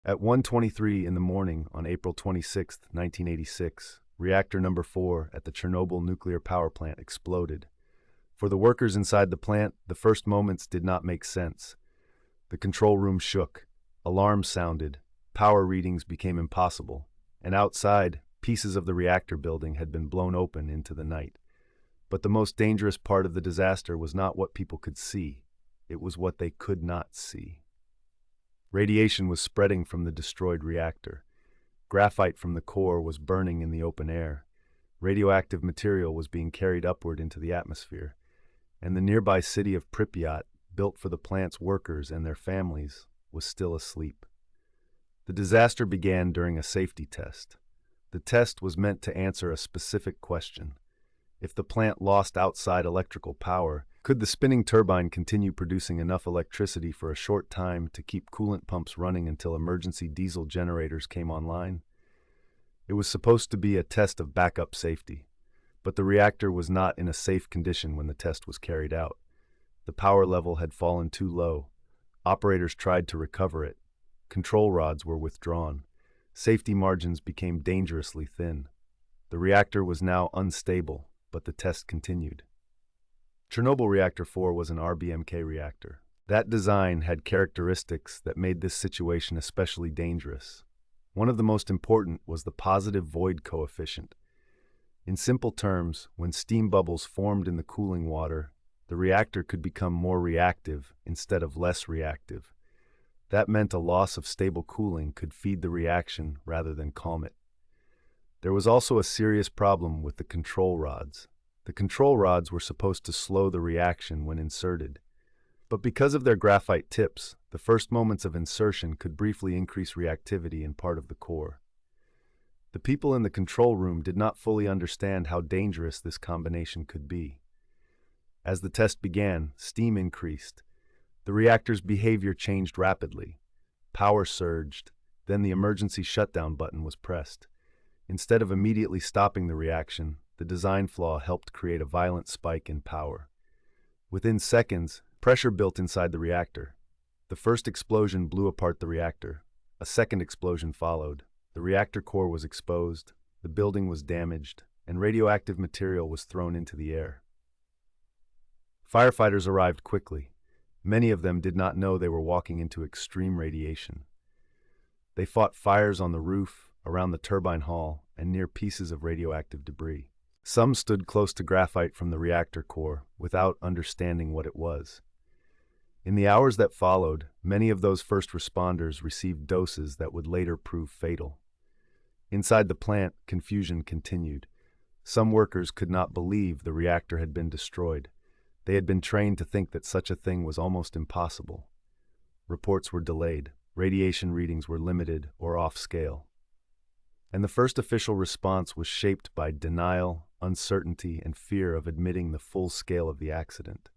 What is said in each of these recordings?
At 1:23 in the morning on April 26, 1986, Reactor Number 4 at the Chernobyl Nuclear Power Plant exploded. For the workers inside the plant, the first moments did not make sense. The control room shook, alarms sounded, power readings became impossible, and outside, pieces of the reactor building had been blown open into the night. But the most dangerous part of the disaster was not what people could see, it was what they could not see. Radiation was spreading from the destroyed reactor. Graphite from the core was burning in the open air. Radioactive material was being carried upward into the atmosphere, and the nearby city of Pripyat, built for the plant's workers and their families, was still asleep. The disaster began during a safety test. The test was meant to answer a specific question. If the plant lost outside electrical power, could the spinning turbine continue producing enough electricity for a short time to keep coolant pumps running until emergency diesel generators came online? It was supposed to be a test of backup safety, but the reactor was not in a safe condition when the test was carried out. The power level had fallen too low. Operators tried to recover it. Control rods were withdrawn. Safety margins became dangerously thin. The reactor was now unstable, but the test continued. Chernobyl Reactor 4 was an RBMK reactor. That design had characteristics that made this situation especially dangerous. One of the most important was the positive void coefficient. In simple terms, when steam bubbles formed in the cooling water, the reactor could become more reactive instead of less reactive. That meant a loss of stable cooling could feed the reaction rather than calm it. There was also a serious problem with the control rods. The control rods were supposed to slow the reaction when inserted. But because of their graphite tips, the first moments of insertion could briefly increase reactivity in part of the core. The people in the control room did not fully understand how dangerous this combination could be. As the test began, steam increased. The reactor's behavior changed rapidly. Power surged, then the emergency shutdown button was pressed. Instead of immediately stopping the reaction, the design flaw helped create a violent spike in power. Within seconds, pressure built inside the reactor. The first explosion blew apart the reactor. A second explosion followed. The reactor core was exposed, the building was damaged, and radioactive material was thrown into the air. Firefighters arrived quickly. Many of them did not know they were walking into extreme radiation. They fought fires on the roof, around the turbine hall, and near pieces of radioactive debris. Some stood close to graphite from the reactor core without understanding what it was. In the hours that followed, many of those first responders received doses that would later prove fatal. Inside the plant, confusion continued. Some workers could not believe the reactor had been destroyed. They had been trained to think that such a thing was almost impossible. Reports were delayed. Radiation readings were limited or off scale. And the first official response was shaped by denial, uncertainty, and fear of admitting the full scale of the accident.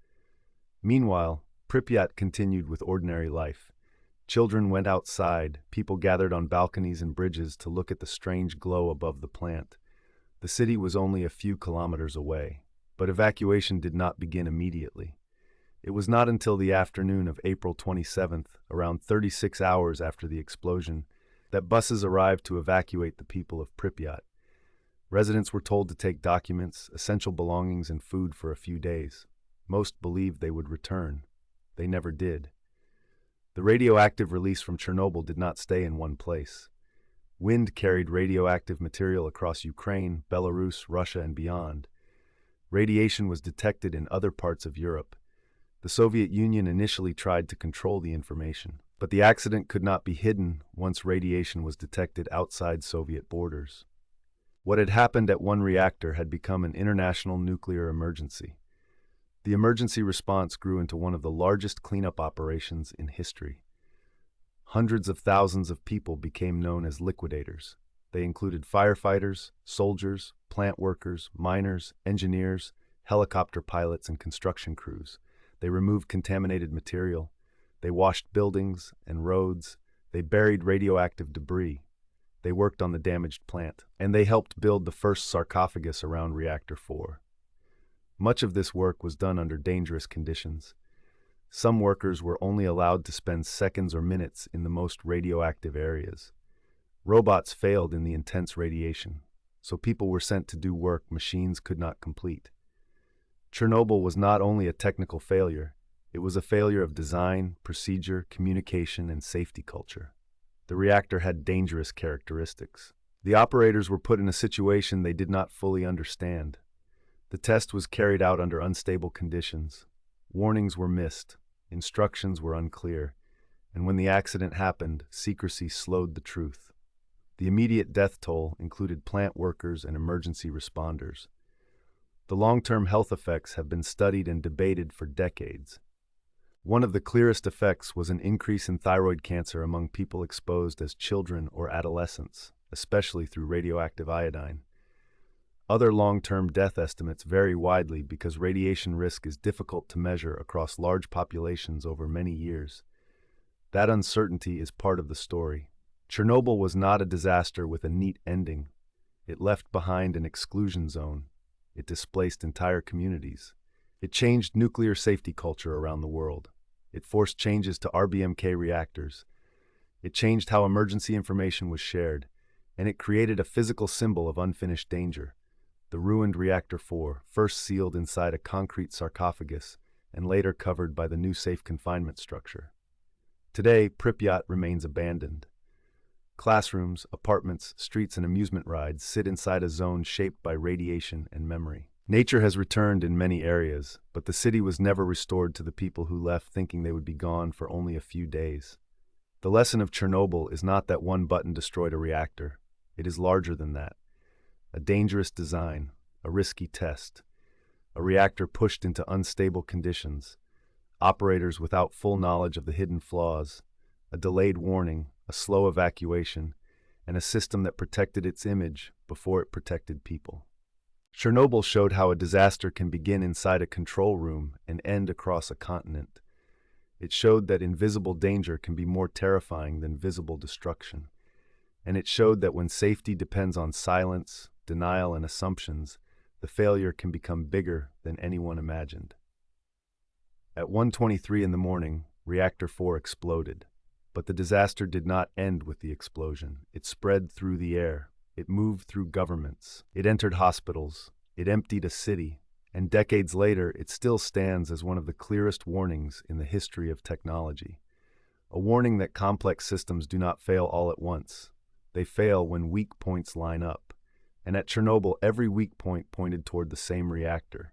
Meanwhile, Pripyat continued with ordinary life. Children went outside, people gathered on balconies and bridges to look at the strange glow above the plant. The city was only a few kilometers away, but evacuation did not begin immediately. It was not until the afternoon of April 27th, around 36 hours after the explosion, that buses arrived to evacuate the people of Pripyat. Residents were told to take documents, essential belongings, and food for a few days. Most believed they would return. They never did. The radioactive release from Chernobyl did not stay in one place. Wind carried radioactive material across Ukraine, Belarus, Russia, and beyond. Radiation was detected in other parts of Europe. The Soviet Union initially tried to control the information, but the accident could not be hidden once radiation was detected outside Soviet borders. What had happened at one reactor had become an international nuclear emergency. The emergency response grew into one of the largest cleanup operations in history. Hundreds of thousands of people became known as liquidators. They included firefighters, soldiers, plant workers, miners, engineers, helicopter pilots, and construction crews. They removed contaminated material. They washed buildings and roads. They buried radioactive debris. They worked on the damaged plant. And they helped build the first sarcophagus around Reactor 4. Much of this work was done under dangerous conditions. Some workers were only allowed to spend seconds or minutes in the most radioactive areas. Robots failed in the intense radiation, so people were sent to do work machines could not complete. Chernobyl was not only a technical failure, it was a failure of design, procedure, communication, and safety culture. The reactor had dangerous characteristics. The operators were put in a situation they did not fully understand. The test was carried out under unstable conditions. Warnings were missed, instructions were unclear, and when the accident happened, secrecy slowed the truth. The immediate death toll included plant workers and emergency responders. The long-term health effects have been studied and debated for decades. One of the clearest effects was an increase in thyroid cancer among people exposed as children or adolescents, especially through radioactive iodine. Other long-term death estimates vary widely because radiation risk is difficult to measure across large populations over many years. That uncertainty is part of the story. Chernobyl was not a disaster with a neat ending. It left behind an exclusion zone. It displaced entire communities. It changed nuclear safety culture around the world. It forced changes to RBMK reactors. It changed how emergency information was shared, and it created a physical symbol of unfinished danger. The ruined Reactor 4, first sealed inside a concrete sarcophagus and later covered by the new safe confinement structure. Today, Pripyat remains abandoned. Classrooms, apartments, streets, and amusement rides sit inside a zone shaped by radiation and memory. Nature has returned in many areas, but the city was never restored to the people who left thinking they would be gone for only a few days. The lesson of Chernobyl is not that one button destroyed a reactor. It is larger than that. A dangerous design, a risky test, a reactor pushed into unstable conditions, operators without full knowledge of the hidden flaws, a delayed warning, a slow evacuation, and a system that protected its image before it protected people. Chernobyl showed how a disaster can begin inside a control room and end across a continent. It showed that invisible danger can be more terrifying than visible destruction. And it showed that when safety depends on silence, denial, and assumptions, the failure can become bigger than anyone imagined. At 1:23 in the morning, Reactor 4 exploded. But the disaster did not end with the explosion. It spread through the air. It moved through governments. It entered hospitals. It emptied a city. And decades later, it still stands as one of the clearest warnings in the history of technology. A warning that complex systems do not fail all at once. They fail when weak points line up. And at Chernobyl, every weak point pointed toward the same reactor.